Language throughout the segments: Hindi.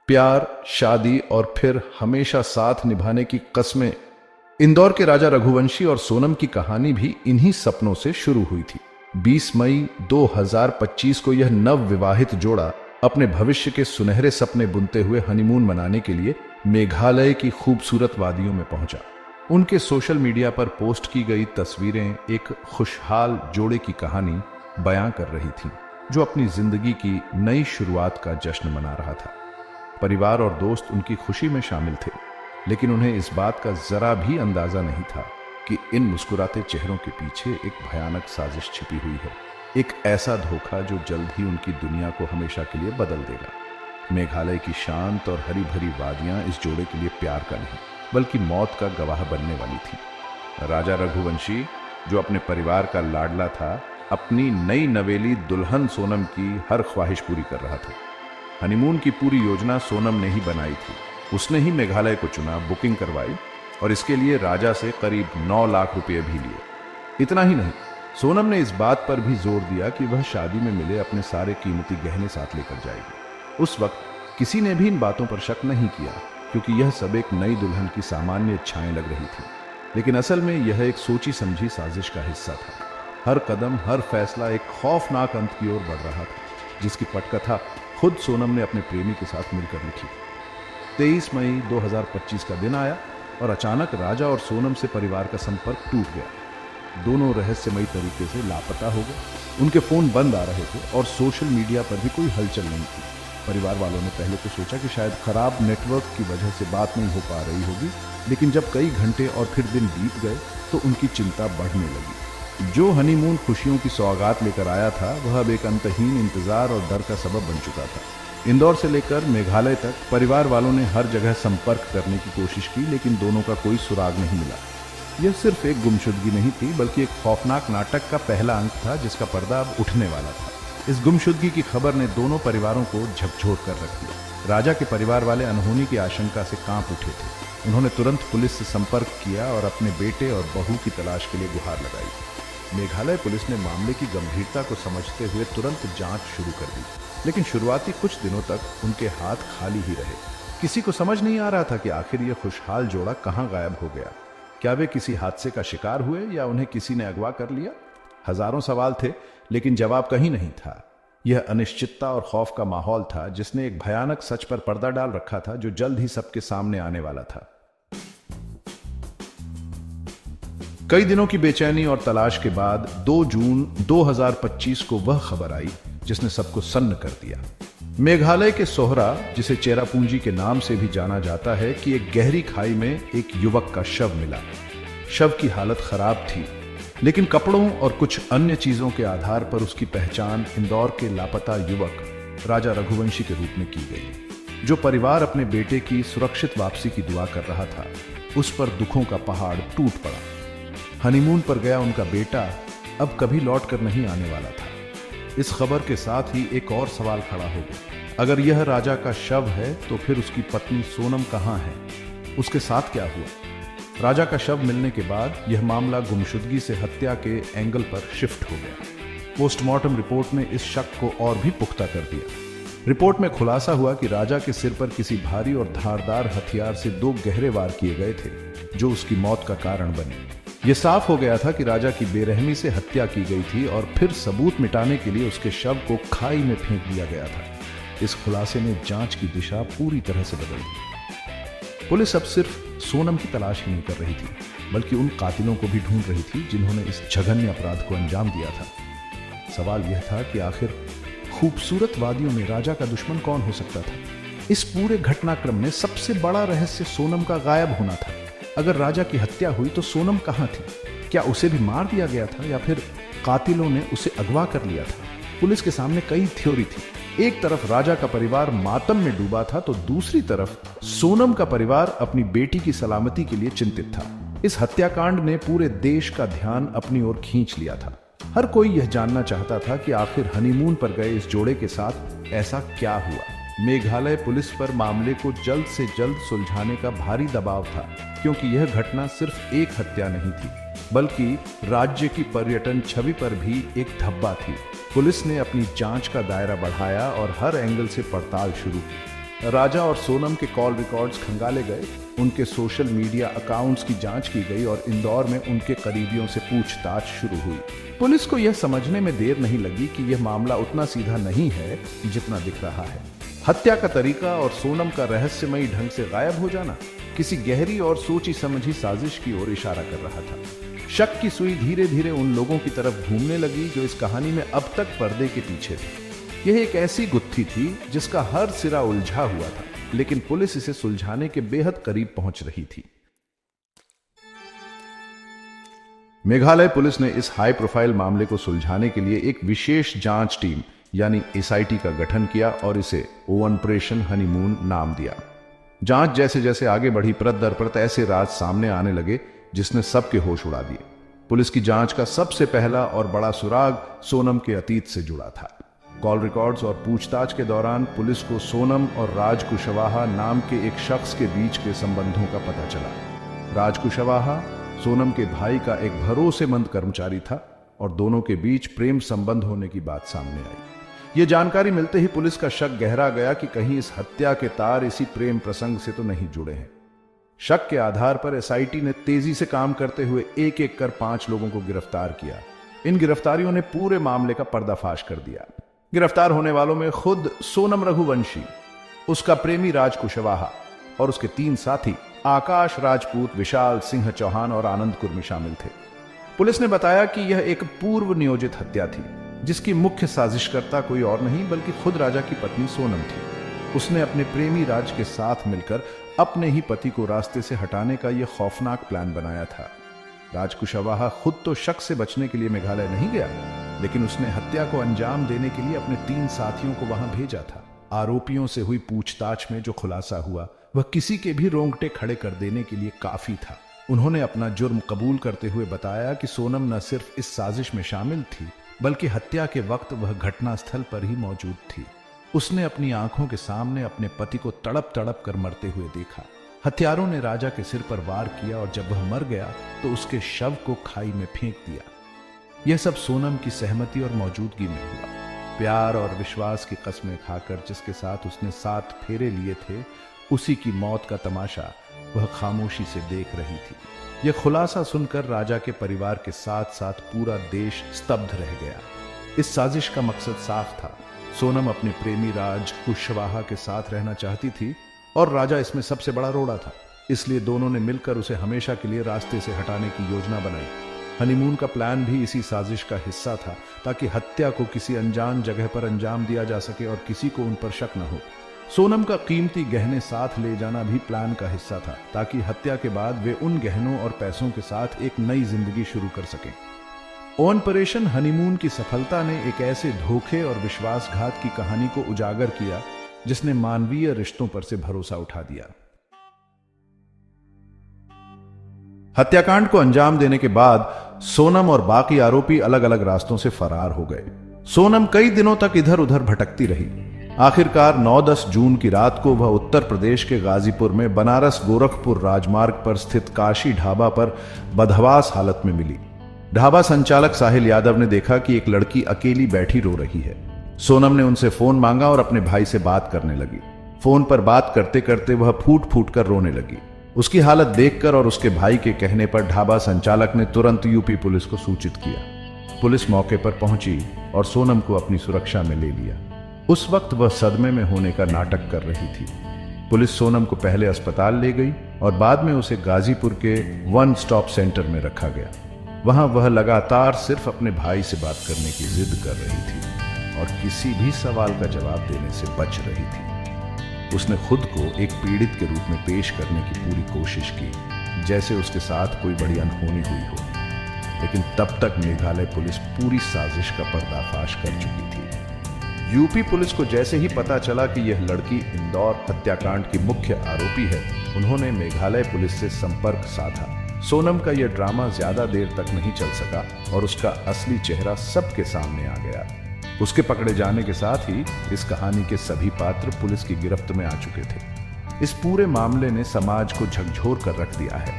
प्यार, शादी और फिर हमेशा साथ निभाने की कस्में। इंदौर के राजा रघुवंशी और सोनम की कहानी भी इन्हीं सपनों से शुरू हुई थी। 20 मई 2025 को यह नव विवाहित जोड़ा अपने भविष्य के सुनहरे सपने बुनते हुए हनीमून मनाने के लिए मेघालय की खूबसूरत वादियों में पहुंचा। उनके सोशल मीडिया पर पोस्ट की गई तस्वीरें एक खुशहाल जोड़े की कहानी बयां कर रही थीं, जो अपनी जिंदगी की नई शुरुआत का जश्न मना रहा था। परिवार और दोस्त उनकी खुशी में शामिल थे, लेकिन उन्हें इस बात का जरा भी अंदाजा नहीं था कि इन मुस्कुराते चेहरों के पीछे एक भयानक साजिश छिपी हुई है। एक ऐसा धोखा जो जल्द ही उनकी दुनिया को हमेशा के लिए बदल देगा। मेघालय की शांत और हरी भरी वादियां इस जोड़े के लिए प्यार का नहीं, बल्कि मौत का गवाह बनने वाली थी। राजा रघुवंशी, जो अपने परिवार का लाडला था, अपनी नई नवेली दुल्हन सोनम की हर ख्वाहिश पूरी कर रहा था। हनीमून की पूरी योजना सोनम ने ही बनाई थी। उसने ही मेघालय को चुना, बुकिंग करवाई और इसके लिए राजा से करीब 9 लाख रुपए भी लिए। इतना ही नहीं, सोनम ने इस बात पर भी जोर दिया कि वह शादी में मिले अपने सारे कीमती गहने साथ लेकर जाएगी। उस वक्त किसी ने भी इन बातों पर शक नहीं किया, क्योंकि यह सब एक नई दुल्हन की सामान्य इच्छाएं लग रही थी। लेकिन असल में यह एक सोची समझी साजिश का हिस्सा था। हर कदम, हर फैसला एक खौफनाक अंत की ओर बढ़ रहा था, जिसकी पटकथा खुद सोनम ने अपने प्रेमी के साथ मिलकर लिखी। 23 मई 2025 का दिन आया और अचानक राजा और सोनम से परिवार का संपर्क टूट गया। दोनों रहस्यमयी तरीके से लापता हो गए। उनके फोन बंद आ रहे थे और सोशल मीडिया पर भी कोई हलचल नहीं थी। परिवार वालों ने पहले तो सोचा कि शायद खराब नेटवर्क की वजह से बात नहीं हो पा रही होगी, लेकिन जब कई घंटे और फिर दिन बीत गए तो उनकी चिंता बढ़ने लगी। जो हनीमून खुशियों की सौगात लेकर आया था, वह अब एक अंतहीन इंतजार और डर का सबब बन चुका था। इंदौर से लेकर मेघालय तक परिवार वालों ने हर जगह संपर्क करने की कोशिश की, लेकिन दोनों का कोई सुराग नहीं मिला। यह सिर्फ एक गुमशुदगी नहीं थी, बल्कि एक खौफनाक नाटक का पहला अंक था, जिसका पर्दा अब उठने वाला था। इस गुमशुदगी की खबर ने दोनों परिवारों को झकझोर कर रख दिया। राजा के परिवार वाले अनहोनी की आशंका से कांप उठे थे। उन्होंने तुरंत पुलिस से संपर्क किया और अपने बेटे और बहू की तलाश के लिए गुहार लगाई। मेघालय पुलिस ने मामले की गंभीरता को समझते हुए तुरंत जांच शुरू कर दी, लेकिन शुरुआती कुछ दिनों तक उनके हाथ खाली ही रहे। किसी को समझ नहीं आ रहा था कि आखिर यह खुशहाल जोड़ा कहां गायब हो गया। क्या वे किसी हादसे का शिकार हुए या उन्हें किसी ने अगवा कर लिया? हजारों सवाल थे, लेकिन जवाब कहीं नहीं था। यह अनिश्चितता और खौफ का माहौल था, जिसने एक भयानक सच पर पर्दा डाल रखा था, जो जल्द ही सबके सामने आने वाला था। कई दिनों की बेचैनी और तलाश के बाद 2 जून 2025 को वह खबर आई जिसने सबको सन्न कर दिया। मेघालय के सोहरा, जिसे चेरापूंजी के नाम से भी जाना जाता है, कि एक गहरी खाई में एक युवक का शव मिला। शव की हालत खराब थी, लेकिन कपड़ों और कुछ अन्य चीजों के आधार पर उसकी पहचान इंदौर के लापता युवक राजा रघुवंशी के रूप में की गई। जो परिवार अपने बेटे की सुरक्षित वापसी की दुआ कर रहा था, उस पर दुखों का पहाड़ टूट पड़ा। हनीमून पर गया उनका बेटा अब कभी लौट कर नहीं आने वाला था। इस खबर के साथ ही एक और सवाल खड़ा हो गया। अगर यह राजा का शव है, तो फिर उसकी पत्नी सोनम कहां है? उसके साथ क्या हुआ? राजा का शव मिलने के बाद यह मामला गुमशुदगी से हत्या के एंगल पर शिफ्ट हो गया। पोस्टमार्टम रिपोर्ट ने इस शक को और भी पुख्ता कर दिया। रिपोर्ट में खुलासा हुआ कि राजा के सिर पर किसी भारी और धारदार हथियार से 2 गहरे वार किए गए थे, जो उसकी मौत का कारण बने। यह साफ हो गया था कि राजा की बेरहमी से हत्या की गई थी और फिर सबूत मिटाने के लिए उसके शव को खाई में फेंक दिया गया था। इस खुलासे ने जांच की दिशा पूरी तरह से बदल दी। पुलिस अब सिर्फ सोनम की तलाश ही नहीं कर रही थी, बल्कि उन कातिलों को भी ढूंढ रही थी जिन्होंने इस जघन्य अपराध को अंजाम दिया था। सवाल यह था कि आखिर खूबसूरत वादियों में राजा का दुश्मन कौन हो सकता था? इस पूरे घटनाक्रम में सबसे बड़ा रहस्य सोनम का गायब होना था। अगर राजा की हत्या हुई तो सोनम कहां थी? क्या उसे भी मार दिया गया था या फिर कातिलों ने उसे अगवा कर लिया था? पुलिस के सामने कई थ्योरी थी। एक तरफ राजा का परिवार मातम में डूबा था, तो दूसरी तरफ सोनम का परिवार अपनी बेटी की सलामती के लिए चिंतित था। इस हत्याकांड ने पूरे देश का ध्यान अपनी ओर खींच लिया था। हर कोई यह जानना चाहता था कि आखिर हनीमून पर गए इस जोड़े के साथ ऐसा क्या हुआ। मेघालय पुलिस पर मामले को जल्द से जल्द सुलझाने का भारी दबाव था, क्योंकि यह घटना सिर्फ एक हत्या नहीं थी, बल्कि राज्य की पर्यटन छवि पर भी एक धब्बा थी। पुलिस ने अपनी जांच का दायरा बढ़ाया और हर एंगल से पड़ताल शुरू की। राजा और सोनम के कॉल रिकॉर्ड्स खंगाले गए, उनके सोशल मीडिया अकाउंट्स की जांच की गई और इंदौर में उनके करीबियों से पूछताछ शुरू हुई। पुलिस को यह समझने में देर नहीं लगी कि यह मामला उतना सीधा नहीं है जितना दिख रहा है। हत्या का तरीका और सोनम का रहस्यमयी ढंग से गायब हो जाना किसी गहरी और सोची समझी साजिश की ओर इशारा कर रहा था। शक की सुई धीरे धीरे उन लोगों की तरफ घूमने लगी जो इस कहानी में अब तक पर्दे के पीछे थे। यह एक ऐसी गुत्थी थी जिसका हर सिरा उलझा हुआ था, लेकिन पुलिस इसे सुलझाने के बेहद करीब पहुंच रही थी। मेघालय पुलिस ने इस हाई प्रोफाइल मामले को सुलझाने के लिए एक विशेष जांच टीम यानी एसआईटी का गठन किया और इसे ऑपरेशन हनीमून नाम दिया। जांच जैसे जैसे आगे बढ़ी, परत दर परत ऐसे राज सामने आने लगे जिसने सबके होश उड़ा दिए। पुलिस की जांच का सबसे पहला और बड़ा सुराग सोनम के अतीत से जुड़ा था। कॉल रिकॉर्ड्स और पूछताछ के दौरान पुलिस को सोनम और राज कुशवाहा नाम के एक शख्स के बीच के संबंधों का पता चला। राज कुशवाहा सोनम के भाई का एक भरोसेमंद कर्मचारी था और दोनों के बीच प्रेम संबंध होने की बात सामने आई। यह जानकारी मिलते ही पुलिस का शक गहरा गया कि कहीं इस हत्या के तार इसी प्रेम प्रसंग से तो नहीं जुड़े हैं। शक के आधार पर एसआईटी ने तेजी से काम करते हुए एक एक कर 5 लोगों को गिरफ्तार किया। इन गिरफ्तारियों ने पूरे मामले का पर्दाफाश कर दिया। गिरफ्तार होने वालों में खुद सोनम रघुवंशी, उसका प्रेमी राज कुशवाहा और उसके 3 साथी आकाश राजपूत, विशाल सिंह चौहान और आनंद कुर्मी शामिल थे। पुलिस ने बताया कि यह एक पूर्व नियोजित हत्या थी जिसकी मुख्य साजिशकर्ता कोई और नहीं बल्कि खुद राजा की पत्नी सोनम थी। उसने अपने प्रेमी राज के साथ मिलकर अपने ही पति को रास्ते से हटाने का यह खौफनाक प्लान बनाया था। राज कुशवाहा खुद तो शक से बचने के लिए मेघालय नहीं गया, लेकिन उसने हत्या को अंजाम देने के लिए अपने 3 साथियों को वहां भेजा था। आरोपियों से हुई पूछताछ में जो खुलासा हुआ वह किसी के भी रोंगटे खड़े कर देने के लिए काफी था। उन्होंने अपना जुर्म कबूल करते हुए बताया कि सोनम न सिर्फ इस साजिश में शामिल थी बल्कि हत्या के वक्त वह घटनास्थल पर ही मौजूद थी। उसने अपनी आंखों के सामने अपने पति को तड़प तड़प कर मरते हुए देखा। हत्यारों ने राजा के सिर पर वार किया और जब वह मर गया तो उसके शव को खाई में फेंक दिया। यह सब सोनम की सहमति और मौजूदगी में हुआ। प्यार और विश्वास की कस्में खाकर जिसके साथ उसने 7 फेरे लिए थे, उसी की मौत का तमाशा वह खामोशी से देख रही थी। यह खुलासा सुनकर राजा के परिवार के साथ साथ पूरा देश स्तब्ध रह गया। इस साजिश का मकसद साफ था। सोनम अपने प्रेमी राज कुशवाहा के साथ रहना चाहती थी और राजा इसमें सबसे बड़ा रोड़ा था। इसलिए दोनों ने मिलकर उसे हमेशा के लिए रास्ते से हटाने की योजना बनाई। हनीमून का प्लान भी इसी साजिश का हिस्सा था ताकि हत्या को किसी अनजान जगह पर अंजाम दिया जा सके और किसी को उन पर शक न हो। सोनम का कीमती गहने साथ ले जाना भी प्लान का हिस्सा था ताकि हत्या के बाद वे उन गहनों और पैसों के साथ एक नई जिंदगी शुरू कर सकें। ऑपरेशन हनीमून की सफलता ने एक ऐसे धोखे और विश्वासघात की कहानी को उजागर किया जिसने मानवीय रिश्तों पर से भरोसा उठा दिया। हत्याकांड को अंजाम देने के बाद सोनम और बाकी आरोपी अलग अलग रास्तों से फरार हो गए। सोनम कई दिनों तक इधर उधर भटकती रही। आखिरकार 9-10 जून की रात को वह उत्तर प्रदेश के गाजीपुर में बनारस गोरखपुर राजमार्ग पर स्थित काशी ढाबा पर बदहवास हालत में मिली। ढाबा संचालक साहिल यादव ने देखा कि एक लड़की अकेली बैठी रो रही है। सोनम ने उनसे फोन मांगा और अपने भाई से बात करने लगी। फोन पर बात करते करते वह फूट फूट कर रोने लगी। उसकी हालत देखकर और उसके भाई के कहने पर ढाबा संचालक ने तुरंत यूपी पुलिस को सूचित किया। पुलिस मौके पर पहुंची और सोनम को अपनी सुरक्षा में ले लिया। उस वक्त वह सदमे में होने का नाटक कर रही थी। पुलिस सोनम को पहले अस्पताल ले गई और बाद में उसे गाजीपुर के 1 स्टॉप सेंटर में रखा गया। वहां वह लगातार सिर्फ अपने भाई से बात करने की जिद कर रही थी और किसी भी सवाल का जवाब देने से बच रही थी। उसने खुद को एक पीड़ित के रूप में पेश करने की पूरी कोशिश की, जैसे उसके साथ कोई बड़ी अनहोनी हुई हो। लेकिन तब तक मेघालय पुलिस पूरी साजिश का पर्दाफाश कर चुकी थी। यूपी पुलिस को जैसे ही पता चला कि यह लड़की इंदौर हत्याकांड की मुख्य आरोपी है, उन्होंने मेघालय पुलिस से संपर्क साधा। सोनम का यह ड्रामा ज्यादा देर तक नहीं चल सका और उसका असली चेहरा सबके सामने आ गया। उसके पकड़े जाने के साथ ही इस कहानी के सभी पात्र पुलिस की गिरफ्त में आ चुके थे। इस पूरे मामले ने समाज को झकझोर कर रख दिया है।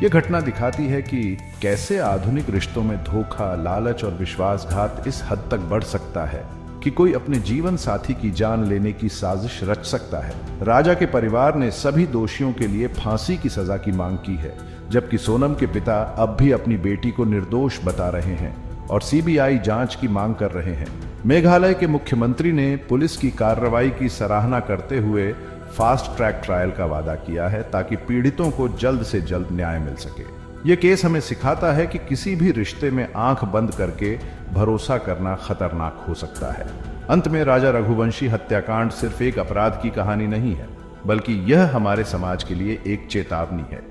यह घटना दिखाती है कि कैसे आधुनिक रिश्तों में धोखा, लालच और विश्वासघात इस हद तक बढ़ सकता है कि कोई अपने जीवन साथी की जान लेने की साजिश रच सकता है। राजा के परिवार ने सभी दोषियों के लिए फांसी की सजा की मांग की है, जबकि सोनम के पिता अब भी अपनी बेटी को निर्दोष बता रहे हैं और सीबीआई जांच की मांग कर रहे हैं। मेघालय के मुख्यमंत्री ने पुलिस की कार्रवाई की सराहना करते हुए फास्ट ट्रैक ट्रायल का वादा किया है ताकि पीड़ितों को जल्द से जल्द न्याय मिल सके। ये केस हमें सिखाता है कि किसी भी रिश्ते में आंख बंद करके भरोसा करना खतरनाक हो सकता है। अंत में राजा रघुवंशी हत्याकांड सिर्फ एक अपराध की कहानी नहीं है, बल्कि यह हमारे समाज के लिए एक चेतावनी है।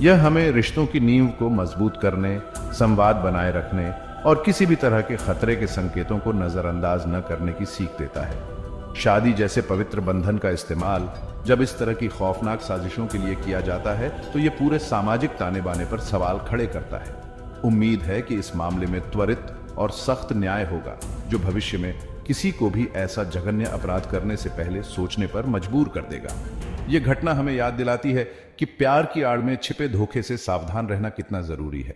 यह हमें रिश्तों की नींव को मजबूत करने, संवाद बनाए रखने और किसी भी तरह के खतरे के संकेतों को नजरअंदाज न करने की सीख देता है। शादी जैसे पवित्र बंधन का इस्तेमाल जब इस तरह की खौफनाक साजिशों के लिए किया जाता है तो ये पूरे सामाजिक ताने बाने पर सवाल खड़े करता है। उम्मीद है कि इस मामले में त्वरित और सख्त न्याय होगा, जो भविष्य में किसी को भी ऐसा जघन्य अपराध करने से पहले सोचने पर मजबूर कर देगा। ये घटना हमें याद दिलाती है कि प्यार की आड़ में छिपे धोखे से सावधान रहना कितना जरूरी है।